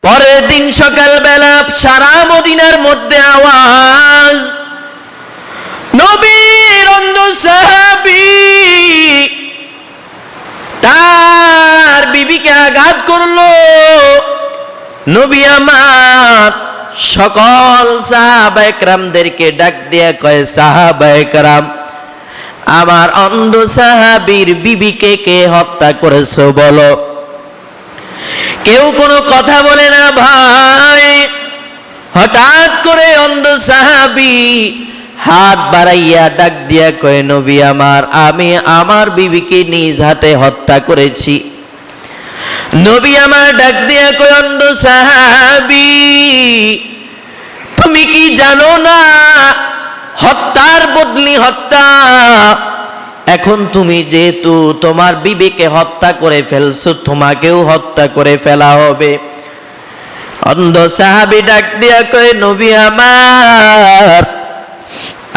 পরের দিন সকালবেলা সারা মদিনার মধ্যে আওয়াজ, নবীর অন্ধ সাহাবী তার বিবিকে আঘাত করলো। নবী আমার সকল সাহাবায়ে কেরামদেরকে ডাক দিয়া কয়, সাহাবায়ে কেরাম, আমার অন্ধ সাহাবীর বিবিকে কে হত্যা করেছো বলো। কেউ কোনো কথা বলে না ভাই। হঠাৎ করে অন্ধ সাহাবী হাত বাড়াইয়া ডাক দিয়া কয়, নবী আমার, আমি আমার বিবিকে নিজ হাতে হত্যা করেছি। নবী আমার ডাক দিয়া কয়, অন্ধ সাহাবী, তুমি কি জানো না হত্যার বদলি হত্যা? এখন তুমি যেহেতু তোমার বিবিকে হত্যা করে ফেলছো, তোমাকেও হত্যা করে ফেলা হবে। অন্ধ সাহাবী ডাক দিয়া কয়, নবী আমার,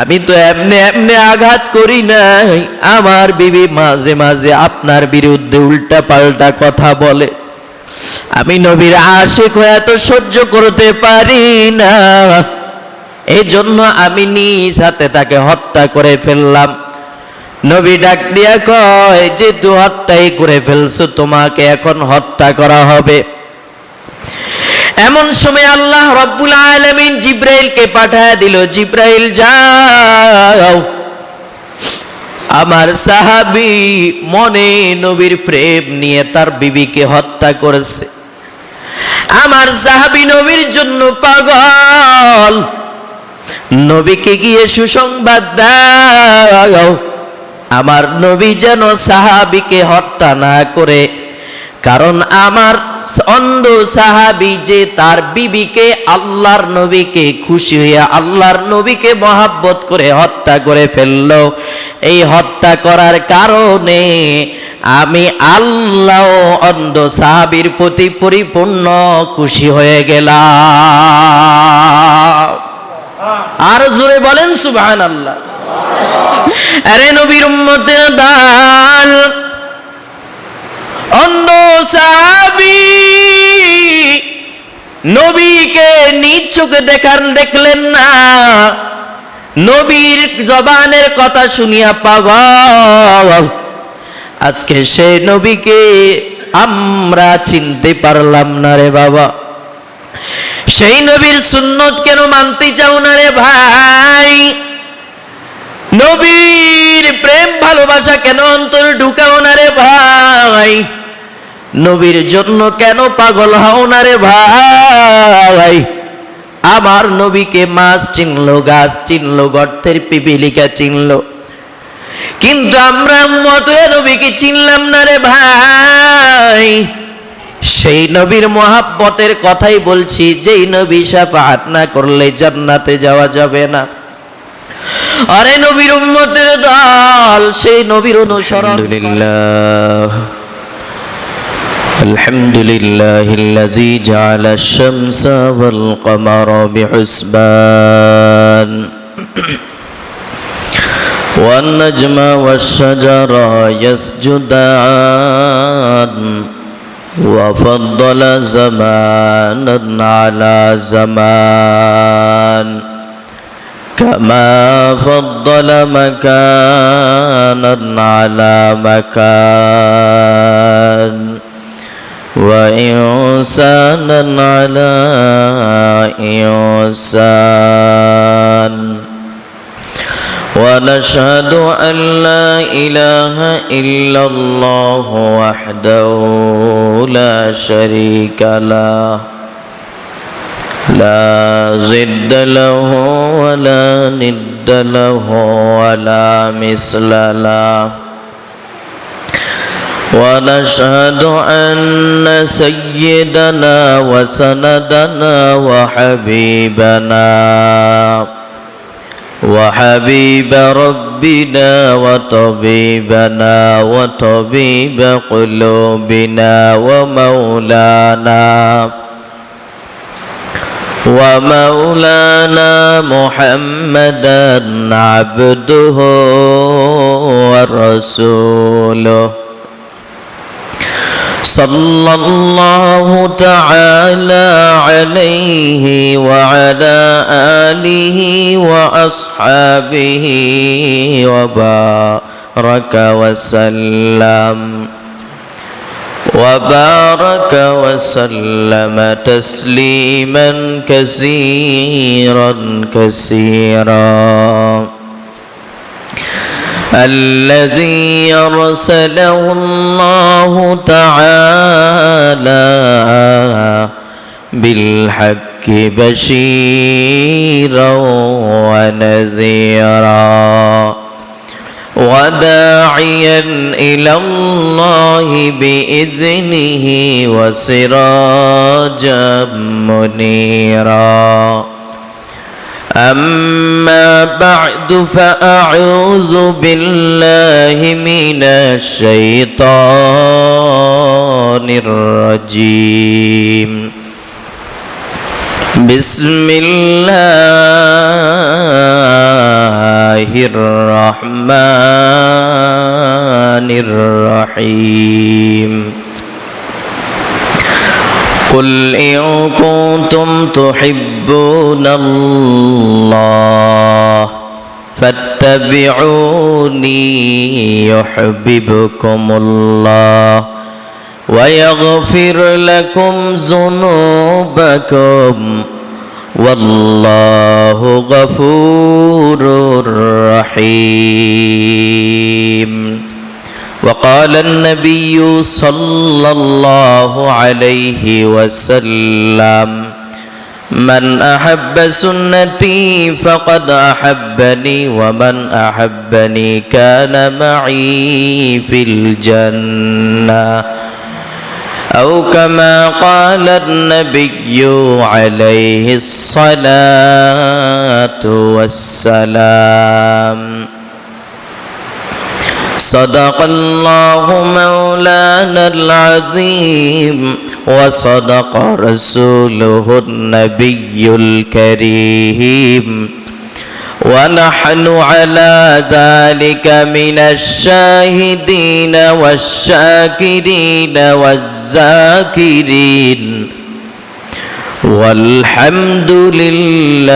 আমি তো এমনি এমনি আঘাত করি নাই। আমার বিবি মাঝে মাঝে আপনার বিরুদ্ধে উল্টা পাল্টা কথা বলে। আমি নবীর আশিক হয়ে তো সহ্য করতে পারি না, এই জন্য আমি নিজ হাতে তাকে হত্যা করে ফেললাম। নবী ডাক দিয়া কয়, যেহেতু হত্যাই করে ফেলছো, তোমাকে এখন হত্যা করা হবে। এমন সময় আল্লাহ রাব্বুল আলামিন জিব্রাইলকে পাঠায় দিল, জিব্রাইল যাও, আমার সাহাবী মনে নবীর প্রেম নিয়ে তার বিবিকে হত্যা করেছে। আমার সাহাবী নবীর জন্য পাগল, নবীকে গিয়ে সুসংবাদ দাও, আমার নবী যেন সাহাবীকে হত্যা না করে। কারণ আমার অন্ধ সাহাবী যে তার বিবিকে, আল্লাহর নবীকে খুশি হইয়া আল্লাহর নবীকে মহাব্বত করে হত্যা করে ফেলল। এই হত্যা করার কারণে আমি আল্লাহ অন্ধ সাহাবীর প্রতি পরিপূর্ণ খুশি হয়ে গেলাম। আর জোরে বলেন সুবহানাল্লাহ। আরে নবীর উম্মতের দল, অন্ধ সাহাবী নবীকে নিজ চোখে দেখলেন না, নবীর জবানের কথা শুনিয়া পাগল। আজকে সেই নবীকে আমরা চিনতে পারলাম না রে বাবা। সেই নবীর সুন্নত কেন মানতে চাও না রে ভাই? নবীর প্রেম ভালোবাসা কেন অন্তরে ঢুকাও না রে ভাই? নবীর জন্য কেন পাগল হও না রে ভাই? আমার নবীকে মাছ চিনলো, গাছ চিনলো, গর্তের পিপিলিকা চিনলো, কিন্তু আমরা উম্মত হয়ে নবীকে চিনলাম না রে ভাই। সেই নবীর মহাব্বতের কথাই বলছি, যেই নবী শাফাআত না করলে জান্নাতে যাওয়া যাবে না। আরে নবীর উম্মতের দল, সেই নবীর অনুসরণ। আলহামদুলিল্লাহিল্লাযী জাআলা আশ-শামসা ওয়াল কমারা বিহুসবান ওয়ান নাজমা ওয়াশ-শাজারা ইয়াসজুদান ওয়া ফাদ্দালা জামানান আলা জামান كما فضل مكانا على مكان وإنسانا على إنسان ونشهد أن لا إله إلا الله وحده لا شريك له لا ضد له ولا ند له ولا مثل له ونشهد أن سيدنا وسندنا وحبيب ربنا وطبيبنا وطبيب قلوبنا ومولانا محمدا عبده ورسوله صلى الله تعالى عليه وعلى آله وأصحابه وبارك وسلم تسليما كثيرا الذي أرسله الله تعالى بالحق بشيرا ونذيرا وداعيا إلى الله بإذنه وسراجا منيرا أما بعد فأعوذ بالله من الشيطان الرجيم بسم الله الرحمن الرحيم قل إن كنتم تحبون الله فاتبعوني يحببكم الله ويغفر لكم ذنوبكم والله غفور رحيم وقال النبي صلى الله عليه وسلم من أحب سنتي فقد أحبني ومن أحبني كان معي في الجنة أو كما قال النبي عليه الصلاة والسلام صدق الله مولانا العظيم وصدق رسوله النبي الكريم ونحن على ذلك من الشاهدين والشاكرين والذاكرين والحمد لله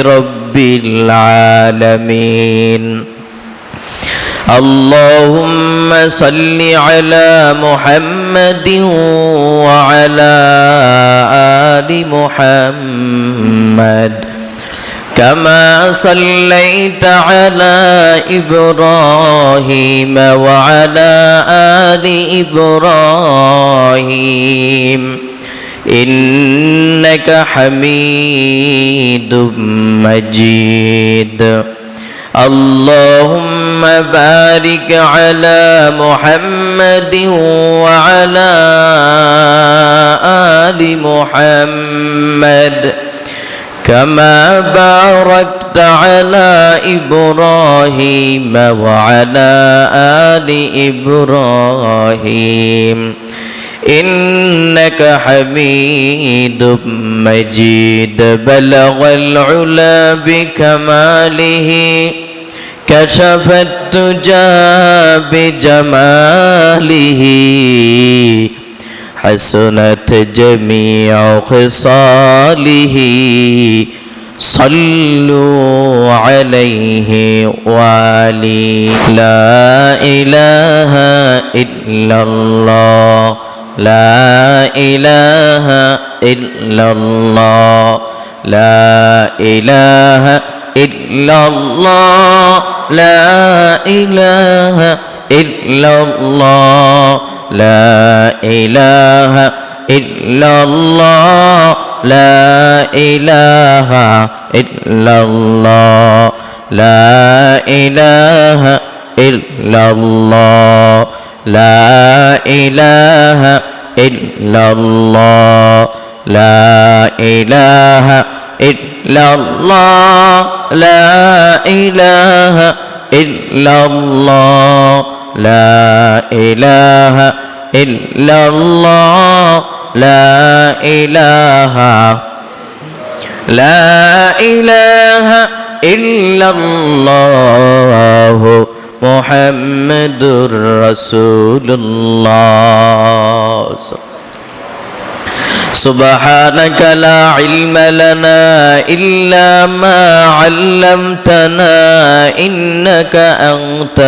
رب العالمين اللهم صل على محمد وعلى آل محمد كما صليت على إبراهيم وعلى آل إبراهيم إنك حميد مجيد اللهم بارك على محمد وعلى آل محمد كما باركت على إبراهيم وعلى آل إبراهيم إنك حميد مجيد بلغ العلا بكماله كشف الدجى بجماله حسنت جميع خصاله صلوا عليه وعلي لا إله إلا الله لا إله إلا الله لا إله إلا الله لا إله إلا الله لا إله إلا الله لا إله إلا الله لا إله إلا الله لا إله إلا الله لا إله إلا الله لا إله إلا الله لا إله إلا الله لا إله إلا الله محمد رسول الله سبحانك لا علم لنا إلا ما علمتنا إنك أنت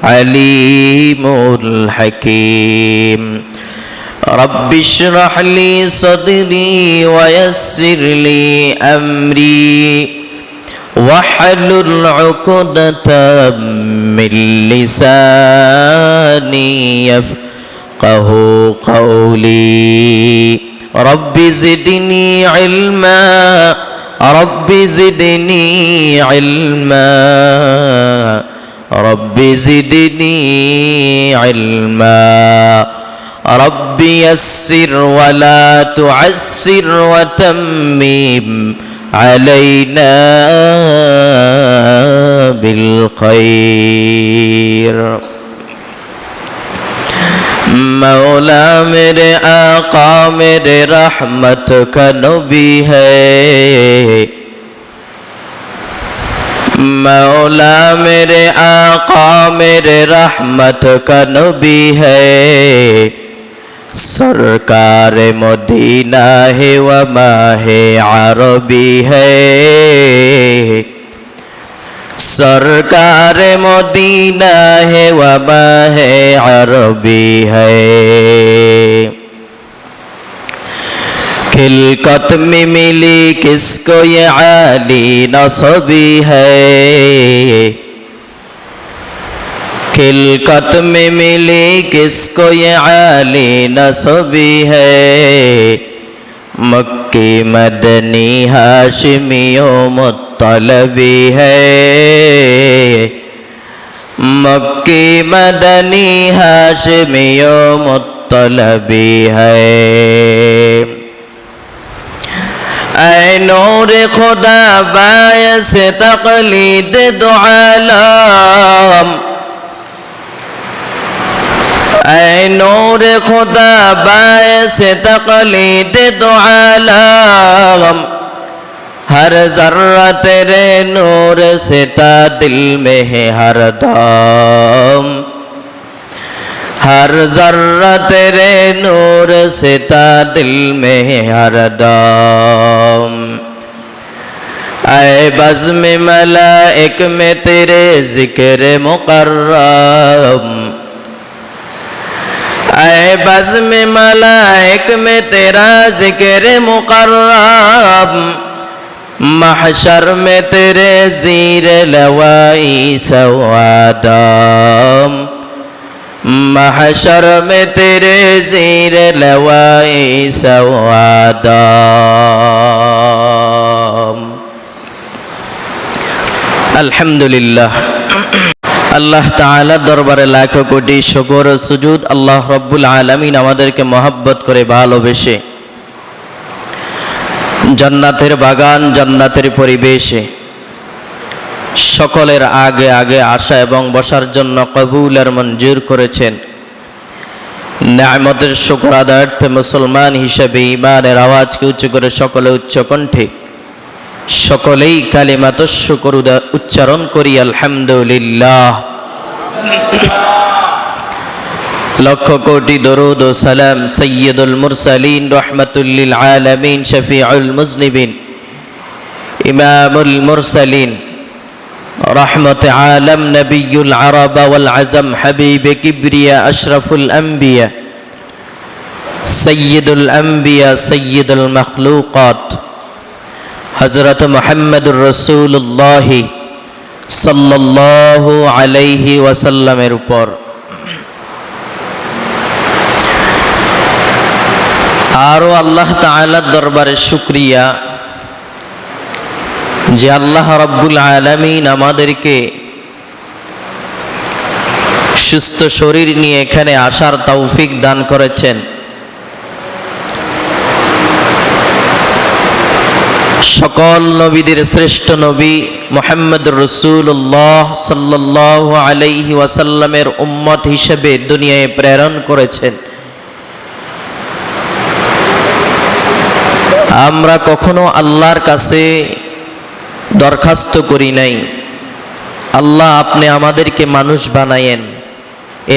العليم الحكيم رب اشرح لي صدري ويسر لي أمري واحلل عقدة من لساني يفقه قولي رب زدني علما رب زدني علما رب زدني علما رب يسر ولا تعسر وتمم علينا بالخير मौला मेरे आका मेरे रहमत का नबी है मौला मेरे आका मेरे रहमत का नबी है सरकार मदीना है व माहे अरबी है सरकार मदीना है व माहे अरबी है खिलकत में मिली किसको ये आली नसबी है खिलकत में मिली किसको ये आली नसबी है मक्की मदनी हाशिमियो मुत्तलबी है मक्की मदनी हाशिमियो मुत्तलबी है ऐ नूर खुदा बायस तक़लीद दो आलम ऐ नूर खुदा बायस तक़लीद दो आलम हर ज़र्रा तेरे नूर से ता दिल में है हर दम हर ज़र्रा तेरे नूर से ता दिल में है हर दम ऐ बज़्म मलाइक में तेरे ज़िक्र मुकर्रम ऐ बज़्म मलाइक में तेरा ज़िक्र मुकर्रम महशर में तेरे ज़ीर लवाई सवादम महशर में तेरे ज़ीर लवाई सवादम अल्हम्दुलिल्लाह আল্লাহ তাআলা দরবারে লাখ কোটি শুকর ও সুজুদ আল্লাহ রব্বুল আলামিন আমাদেরকে মহব্বত করে ভালোবেসে জান্নাতের বাগান জান্নাতের পরিবেশে সকলের আগে আগে আসা এবং বসার জন্য কবুল আর মঞ্জুর করেছেন নিয়ামতের শুকর আদায়ার্থে মুসলমান হিসেবে ঈমানের আওয়াজকে উচ্চ করে সকলে উচ্চ কণ্ঠে সকলেই কালিমাতুশ শুকর উচ্চারণ করি আলহামদুলিল্লাহ লক্ষ কোটি দরুদ ও সালাম সাইয়্যিদুল মুরসালিন রাহমাতুল লিল আলামিন শফিউল মুজনিবিন ইমামুল মুরসালিন রহমতে আলম নবিয়ুল আরব ওয়াল আজম হাবিবে কিবরিয়া আশরাফুল আম্বিয়া সাইয়্যিদুল আম্বিয়া সাইয়্যিদুল মখলুকাত হযরত মুহাম্মদুর রাসূলুল্লাহ সাল্লাল্লাহু আলাইহি ওয়াসাল্লামের উপর আরও আল্লাহ তাআলার দরবারে শুকরিয়া যে আল্লাহ রাব্বুল আলামিন আমাদেরকে সুস্থ শরীর নিয়ে এখানে আসার তৌফিক দান করেছেন। সকল নবীদের শ্রেষ্ঠ নবী মুহাম্মদুর রাসূলুল্লাহ সাল্লাল্লাহু আলাইহি ওয়াসাল্লামের উম্মত হিসেবে দুনিয়ায় প্রেরণ করেছেন। আমরা কখনো আল্লাহর কাছে দরখাস্ত করি নাই আল্লাহ আপনি আমাদেরকে মানুষ বানায়েন,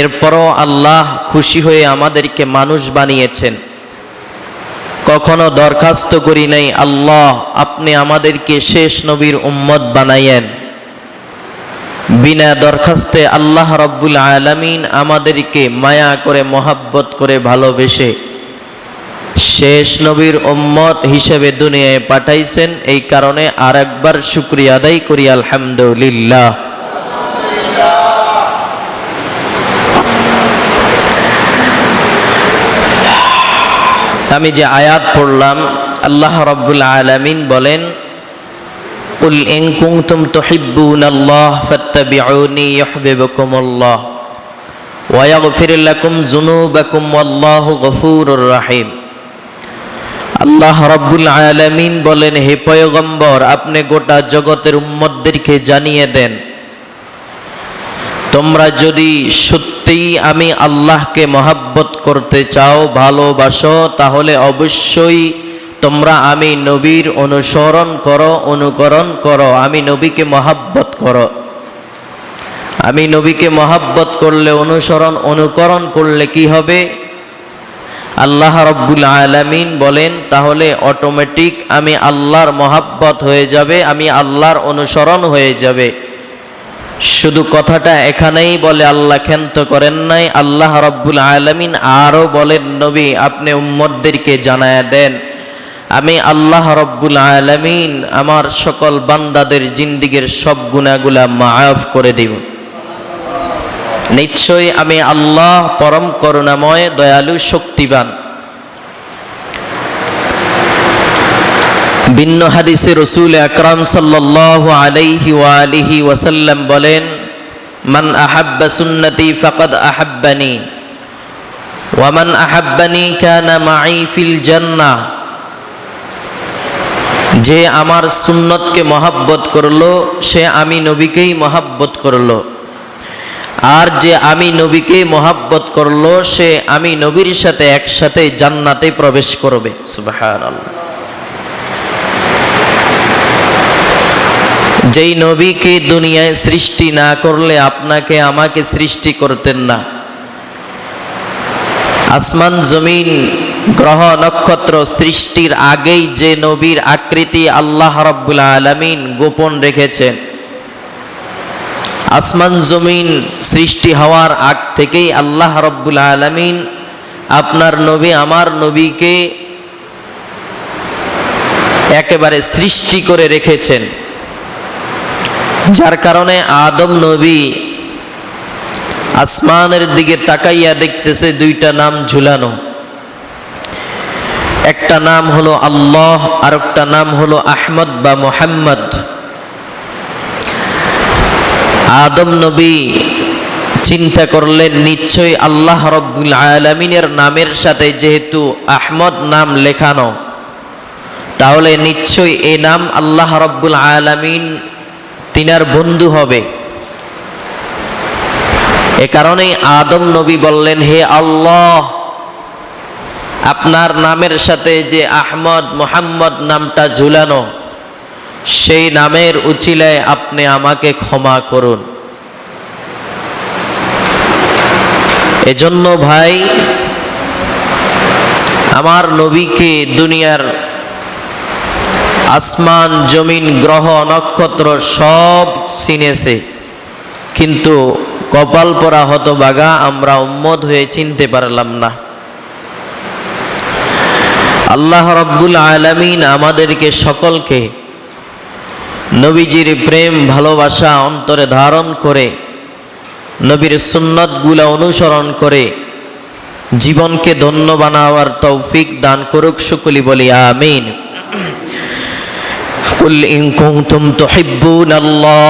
এরপরও আল্লাহ খুশি হয়ে আমাদেরকে মানুষ বানিয়েছেন। কখনো দরখাস্ত করি নাই, আল্লাহ আপনি আমাদেরকে শেষ নবীর উম্মত বানাইয়েন। বিনা দরখাস্তে আল্লাহ রাব্বুল আলামিন আমাদেরকে মায়া করে, মহাব্বত করে, ভালোবেসে শেষ নবীর উম্মত হিসেবে দুনিয়ায় পাঠাইছেন। এই কারণে আরেকবার শুকরিয়া আদায় করি, আলহামদুলিল্লাহ। আমি যে আয়াত পড়লাম, আল্লাহ রাব্বুল আলামিন বলেন, কুল ইন কুনতুম তুহিব্বুনাল্লাহ ফাত্তাবিউনি ইউহিব্বুকুমুল্লাহ ওয়া ইয়াগফির লাকুম যুনুবাকুম ওয়াল্লাহু গফুরুর রহিম। আল্লাহ রাব্বুল আলামিন বলেন, হে পয়গম্বর, আপনি গোটা জগতের উম্মতদেরকে জানিয়ে দেন, তোমরা যদি সত্যিই আমি আল্লাহকে মহাব্বত করতে চাও, ভালোবাসো, তাহলে অবশ্যই তোমরা আমি নবীর অনুসরণ করো, অনুকরণ করো। আমি নবীকে মহাব্বত করো। আমি নবীকে মহাব্বত করলে, অনুকরণ করলে কি হবে? আল্লাহ রাব্বুল আলামিন বলেন, তাহলে অটোমেটিক আমি আল্লাহর মহাব্বত হয়ে যাবে, আমি আল্লাহর অনুসরণ হয়ে যাবে। শুধু কথাটা এখানেই বলে আল্লাহ ক্ষান্ত করেন নাই। আল্লাহ রাব্বুল আলামিন আরো বলেন, নবী আপনি উম্মতদেরকে জানায়া দেন, আমি আল্লাহ রাব্বুল আলামিন আমার সকল বান্দাদের জিন্দেগীর সব গুনাহগুলা মাফ করে দিব। নিশ্চয়ই আমি আল্লাহ পরম করুণাময়, দয়ালু, শক্তিবান। ভিন্ন হাদিসে রাসূল আকরাম সাল্লাল্লাহু আলাইহি ওয়া আলিহি ওয়াসাল্লাম বলেন, মান আহাব্বা সুন্নতি ফাকাদ আহাব্বানি ওয়া মান আহাব্বানি কানা মাই ফিল জান্নাহ। যে আমার সুন্নতকে মহাব্বত করলো, সে আমি নবীকেই মহাব্বত করলো। আর যে আমি নবীকে মহাব্বত করলো, সে আমি নবীর সাথে একসাথে জান্নাতে প্রবেশ করবে। সুবহানাল্লাহ। যেই নবীকে দুনিয়ায় সৃষ্টি না করলে আপনাকে আমাকে সৃষ্টি করতেন না। আসমান জমিন গ্রহ নক্ষত্র সৃষ্টির আগেই যে নবীর আকৃতি আল্লাহ রাব্বুল আলামিন গোপন রেখেছেন, আসমান জমিন সৃষ্টি হওয়ার আগ থেকেই আল্লাহ রাব্বুল আলামিন আপনার নবী, আমার নবীকে একেবারে সৃষ্টি করে রেখেছেন। যার কারণে আদম নবী আসমানের দিকে তাকাইয়া দেখতেছে দুইটা নাম ঝুলানো। একটা নাম হলো আল্লাহ, আর একটা নাম হলো আহমদ বা মুহাম্মদ। আদম নবী চিন্তা করলেন, নিশ্চয়ই আল্লাহ রাব্বুল আলামিনের নামের সাথে যেহেতু আহমদ নাম লেখানো, তাহলে নিশ্চয়ই এই নাম আল্লাহ রাব্বুল আলামিন তিনার বন্ধু হবে। এ কারণেই আদম নবী বললেন, হে আল্লাহ, আপনার নামের সাথে যে আহমদ মুহাম্মদ নামটা ঝুলানো, সেই নামের উছিলায় আপনি আমাকে ক্ষমা করুন। এজন্য ভাই, আমার নবীকে দুনিয়ার আসমান জমিন গ্রহ নক্ষত্র সব চিনেছে, কিন্তু কপাল পরা হতভাগা আমরা উম্মত হয়ে চিনতে পারলাম না। আল্লাহ রাব্বুল আলামিন আমাদেরকে সকলকে নবীজির প্রেম ভালোবাসা অন্তরে ধারণ করে, নবীর সুন্নতগুলা অনুসরণ করে জীবনকে ধন্য বানাবার তৌফিক দান করুক। সকলে বলি আমিন। কুল ইন কুনতুম তুহিব্বুনাল্লাহ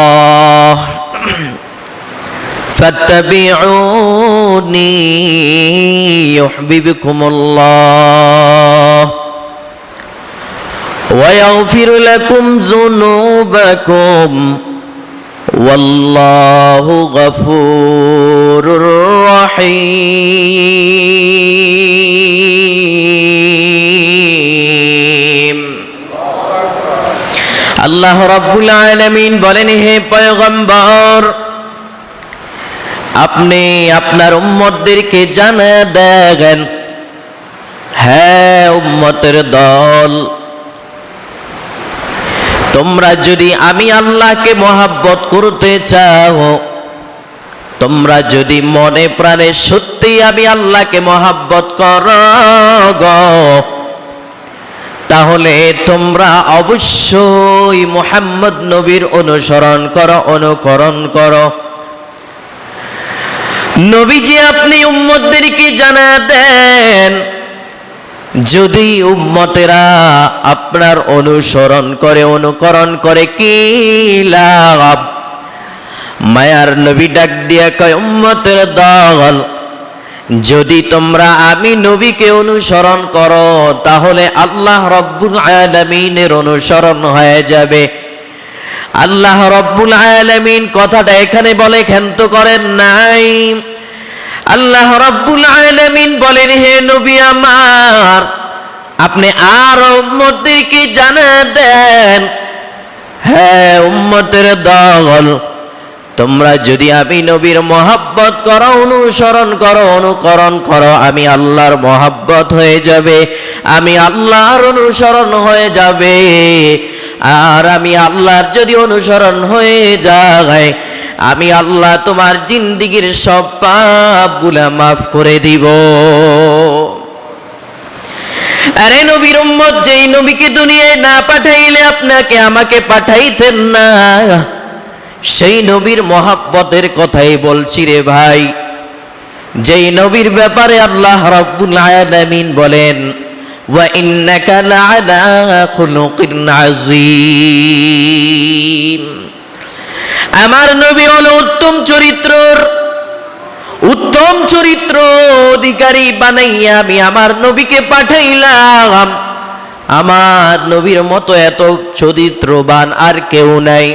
ফাত্তাবিউনি ইউহিব্বুকুমুল্লাহ ওয়া ইয়াগফির লাকুম যুনুবাকুম ওয়াল্লাহু গফুরুর রহিম। আল্লাহ রাব্বুল আলামিন বলেন, হে পয়গম্বর, আপনি আপনার উম্মতদেরকে জানিয়ে দেন, হ্যাঁ উম্মতের দল, তোমরা যদি আমি আল্লাহকে মহাব্বত করতে চাও, তোমরা যদি মনে প্রাণে সত্যি আমি আল্লাহকে মহাব্বত করো গো, তাহলে তোমরা অবশ্যই মুহাম্মদ নবীর অনুসরণ করো, অনুকরণ করো। নবীজি আপনি উম্মতদেরকে জানা দেন, যদি উম্মতেরা আপনার অনুসরণ করে, অনুকরণ করে কি লাভ? মায়ার নবী ডাক দিয়া কয়, উম্মতের দল, যদি তোমরা আমি নবীকে অনুসরণ করো তাহলে আল্লাহ রব্বুল আলামিনের অনুসরণ হয়ে যাবে। আল্লাহ রব্বুল আলামিন কথাটা এখানে বলে ক্ষান্ত করেন নাই। আল্লাহ রব্বুল আলামিন বলেন, হে নবী আমার, আপনি আর উম্মতদেরকে জানা দেন, হ্যাঁ উম্মতের দল, তোমরা যদি আমি নবীর মহাব্বত করো, অনুসরণ করো, অনুকরণ করো, আমি আল্লাহর মহাব্বত হয়ে যাবে, আমি আল্লাহর অনুসরণ হয়ে যাবে। আর আমি আল্লাহর যদি অনুসরণ হয়ে যায়, আমি আল্লাহ তোমার জিন্দেগীর সব পাপগুলা মাফ করে দিব। আরে নবীর উম্মত, যেই নবীকে দুনিয়ায় না পাঠাইলে আপনাকে আমাকে পাঠাইতেন না, সেই নবীর মহাব্বতের কথাই বলছি রে ভাই। যেই নবীর ব্যাপারে আল্লাহ রাব্বুল আলামিন বলেন, ওয়া ইন্নাকা লাআলা খুলুকিন আযীম। আমার নবী হলো উত্তম চরিত্রর, উত্তম চরিত্র অধিকারী বানাইয়া আমি আমার নবীকে পাঠাইলাম। আমার নবীর মতো এত চরিত্রবান আর কেউ নাই।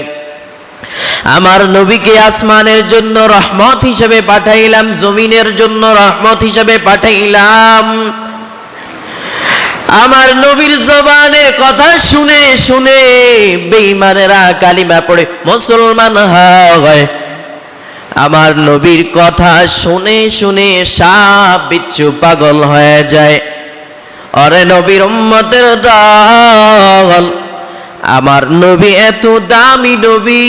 আমার নবীকে আসমানের জন্য রহমত হিসেবে পাঠাইলাম, জমিনের জন্য রহমত হিসেবে পাঠাইলাম। আমার নবীর জবানের কথা শুনে শুনে বেঈমানেরা কালিমা পড়ে মুসলমান হয়। আমার নবীর কথা শুনে শুনে সাপ বিচ্ছু পাগল হয়ে যায়। আরে নবীর উম্মতের দল, আমার নবী এত দামি নবী,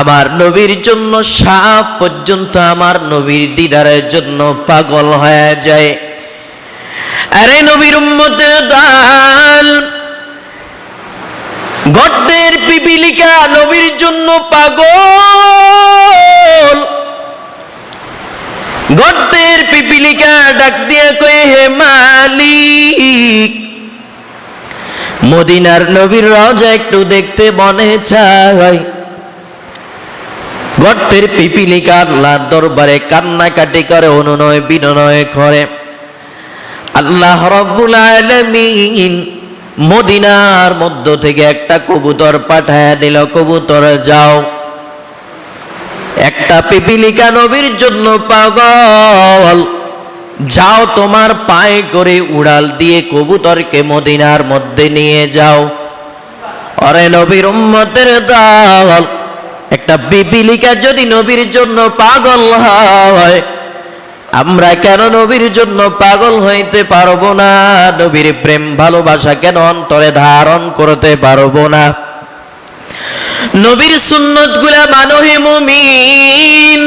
আমার নবীর জন্য সাপ পর্যন্ত আমার নবীর দিদারের জন্য পাগল হয়ে যায়। আরে নবীর উম্মতের দল, গর্তের পিপিলিকা নবীর জন্য পাগল। গর্তের পিপিলিকা ডাক দিয়ে কয়ে, হে মালিক, মদিনার নবীর রওজা একটু দেখতে মনে চাই। গর্তের পিপিলিকা আল্লাহর দরবারে কান্নাকাটি করে, অনুনয় বিনয় করে। আল্লাহ রাব্বুল আলামিন মদিনার মধ্য থেকে একটা কবুতর পাঠায় দিল, কবুতর যাও, একটা পিপিলিকা নবীর জন্য পাগল, যাও তোমার পায়ে করে উড়াল দিয়ে কবুতরকে মদিনার মধ্যে নিয়ে যাও। আরে নবীর উম্মতের দল, একটা পিপিলিকা যদি নবীর জন্য পাগল হয়, আমরা কেন নবীর জন্য পাগল হইতে পারবো না? নবীর প্রেম ভালোবাসা কেন অন্তরে ধারণ করতে পারবো না? নবীর সুন্নত গুলা মানো হে মুমিন,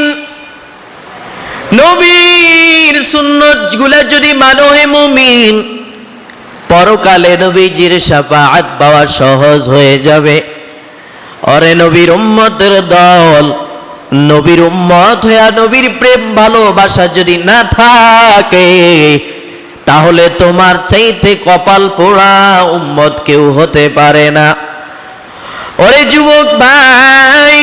নবীর সুন্নত গুলা যদি মানো হে মুমিন, পরকালে নবীজির শাফাআত পাওয়া সহজ হয়ে যাবে। ওরে নবীর উম্মতের দল, নবীর উম্মত হইয়া নবীর প্রেম ভালোবাসা যদি না থাকে, তাহলে তোমার চাইতে কপাল পোড়া উম্মত কেউ হতে পারে না। ওরে যুবক ভাই,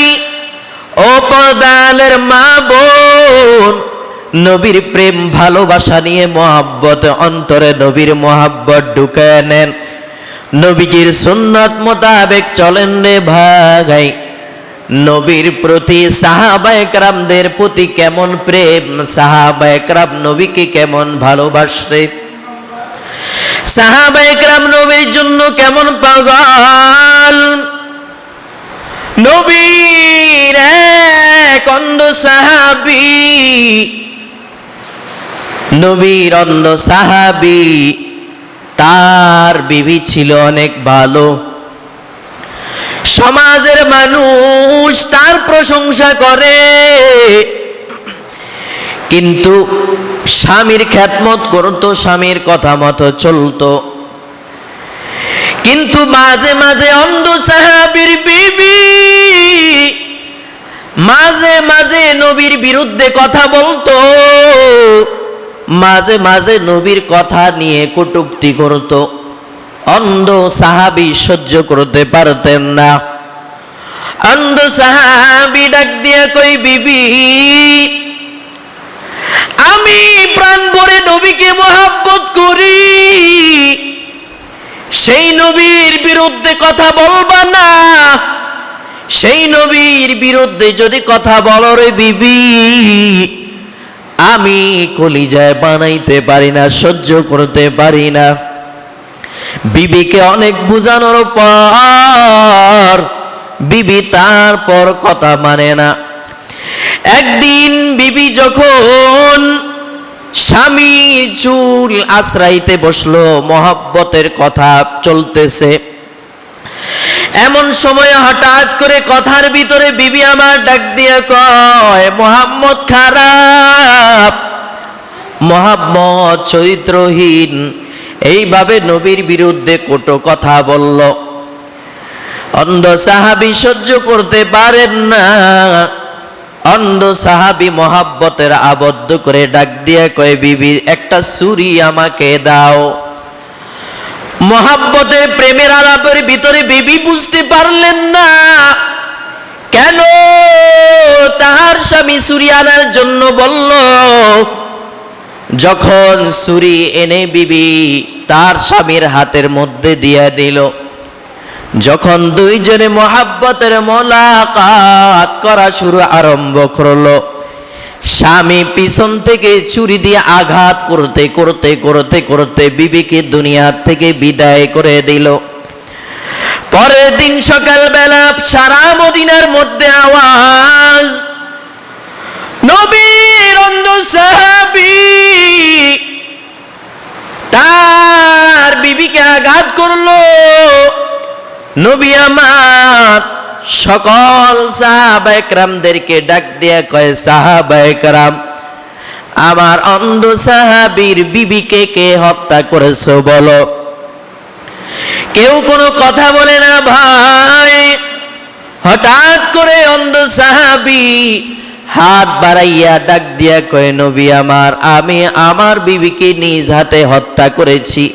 ও পর্দালের মা বোন, নবীর প্রেম ভালোবাসা নিয়ে মহাব্বত অন্তরে নবীর মহাব্বত ঢুকায় নেন। নবীজির সুন্নাত মোতাবেক চলেন রে ভাই। নবীর প্রতি সাহাবায়ে কেরামদের প্রতি কেমন প্রেম, সাহাবায়ে কেরাম নবীকে কেমন ভালোবাসে, সাহাবায়ে কেরাম নবীর জন্য কেমন পাগল। নবীর এক অন্ধ সাহাবী নবীর অন্ধ সাহাবী, তার বিবি ছিল অনেক ভালো। সমাজের মানুষ তার প্রশংসা করে, কিন্তু স্বামীর খেদমত করত, স্বামীর কথা মতো চলতো। কিন্তু মাঝে মাঝে অন্ধ সাহাবীর বিবি মাঝে মাঝে নবীর বিরুদ্ধে কথা বলতো, মাঝে মাঝে নবীর কথা নিয়ে কটূক্তি করত। অন্ধ সাহাবী সহ্য করতে পারতেন না। অন্ধ সাহাবী ডাক দিয়া কই, বিবি আমি প্রাণ ভরে নবীকে মহব্বত করি, সেই নবীর বিরুদ্ধে কথা বলবা না। সেই নবীর বিরুদ্ধে যদি কথা বলো রে বিবি, আমি কলিজায় বানাইতে পারি না, সহ্য করতে পারি না। বিবিকে অনেক বুঝানোর পর বিবি তারপর কথা মানে না। একদিন বিবি যখন স্বামীর চুল আশ্রাইতে বসলো, মহব্বতের কথা চলতেছে, এমন সময় হঠাৎ করে কথার ভিতরে বিবি আমার ডাক দিয়ে কয়, মুহাম্মদ খারাপ, মুহাম্মদ চরিত্রহীন। এইভাবে নবীর বিরুদ্ধে কটু কথা বলল। অন্ধ সাহাবী সহ্য করতে পারেন না। অন্ধ সাহাবী মহাব্বতের আবদ্ধ করে ডাক দিয়ে কয়, বিবি একটা ছুরি আমাকে দাও। মহাব্বতের প্রেমের আলাপের ভিতরে বিবি বুঝতে পারলেন না কেন তার স্বামী ছুরি আনার জন্য বলল। যখন ছুরি এনে বিবি তার স্বামীর হাতের মধ্যে দিয়ে দিল, যখন দুইজনে মহাব্বতের মোলাকাত করা শুরু আরম্ভ করলো, স্বামী পিছন থেকে ছুরি দিয়ে আঘাত করতে করতে করতে করতে বিবিকে দুনিয়া থেকে বিদায় করে দিল। পরের দিন সকালবেলা সারা মদিনার মধ্যে আওয়াজ, নবীর অন্ধ সাহাবী তার বিবিকে আঘাত করলো। নবী আমার সকল সাহাবায়ে কেরামদেরকে ডাক দিয়া কয়, সাহাবায়ে কেরাম, আমার অন্ধ সাহাবীর বিবিকে কে হত্যা করেছো বলো। কেউ কোনো কথা বলে না ভাই। হঠাৎ করে অন্ধ সাহাবী হাত বাড়াইয়া ডাক দিয়া কয়, নবী আমার, আমি আমার বিবিকে নিজ হাতে হত্যা করেছি।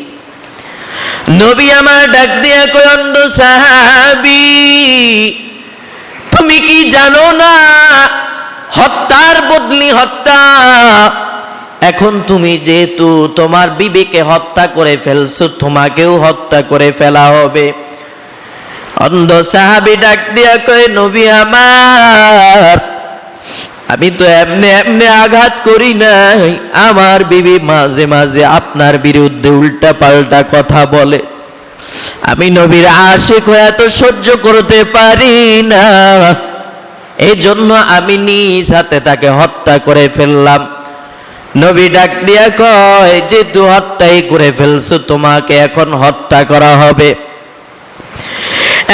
নবী আমার ডাক দিয়া কয়, অন্ধ সাহাবী, তুমি কি জানো না হত্যার বদলি হত্যা? এখন তুমি যেহেতু তোমার বিবিকে হত্যা করে ফেলছো, তোমাকেও হত্যা করে ফেলা হবে। অন্ধ সাহাবী ডাক দিয়া কয়, নবী আমার, আমি তো এমনি এমনি আঘাত করি নাই। আমার বিবি মাঝে মাঝে আপনার বিরুদ্ধে উল্টা পাল্টা কথা বলে। আমি নবীর আশিক হয়ে তো সহ্য করতে পারি না, এই জন্য আমি নিজ হাতে তাকে হত্যা করে ফেললাম। নবী ডাক দিয়া কয়, যেহেতু হত্যাই করে ফেলছো, তোমাকে এখন হত্যা করা হবে।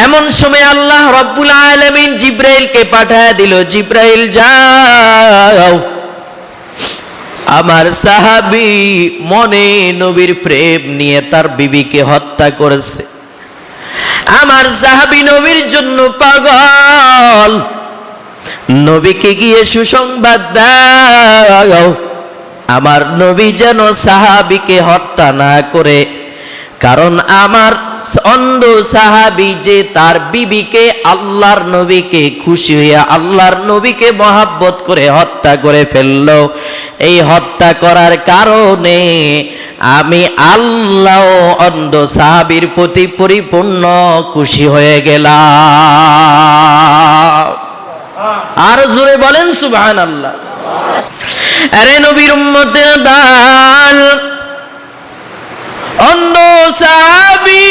এমন সময় আল্লাহ রব্বুল আলামিন জিব্রাইলকে পাঠায় দিল, জিব্রাইল যাও, আমার সাহাবী মনে নবীর প্রেম নিয়ে তার বিবিকে হত্যা করেছে। আমার সাহাবী নবীর জন্য পাগল, নবীকে গিয়ে সুসংবাদ দাও, আমার নবী যেন সাহাবীকে হত্যা না করে। কারণ আমার অন্ধ সাহাবী যে তার বিবিকে, আল্লাহর নবীকে খুশি হইয়া আল্লাহর নবীকে মহাব্বত করে হত্যা করে ফেলল। এই হত্যা করার কারণে আমি আল্লাহ অন্ধ সাহাবীর প্রতি পরিপূর্ণ খুশি হয়ে গেলাম। আর জোরে বলেন সুবহানাল্লাহ। আরে নবীর উম্মতের দাল, অন্ধ সাহাবী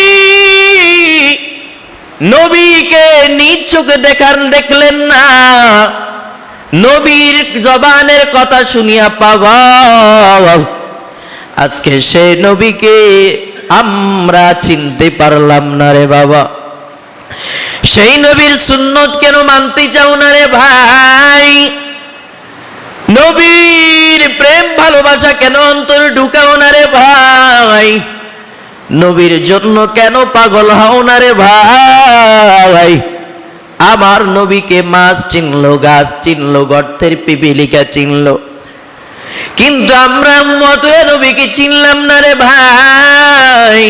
নবীকে নিজ চোখে দেখলেন না, নবীর জবানের কথা শুনিয়া পাগল, আজকে সেই নবীকে আমরা চিনতে পারলাম না রে বাবা। সেই নবীর সুন্নত কেন মানতে চাও না রে ভাই? নবীর প্রেম ভালোবাসা কেন অন্তরে ঢুকাও না রে ভাই? নবীর জন্য কেন পাগল হও না রে ভাই? আমার নবীকে মাছ চিনলো, গাছ চিনলো, গর্তের পিপিলিকা চিনলো, কিন্তু আমরা মতো নবীকে চিনলাম না রে ভাই।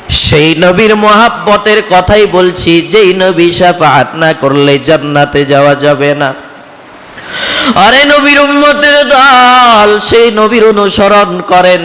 সেই নবীর মহাব্বতের কথাই বলছি, যেই নবী শাফাআত না করলে জান্নাতে যাওয়া যাবে না। আরে নবীর উম্মতের দল, সেই নবীর অনুসরণ করেন।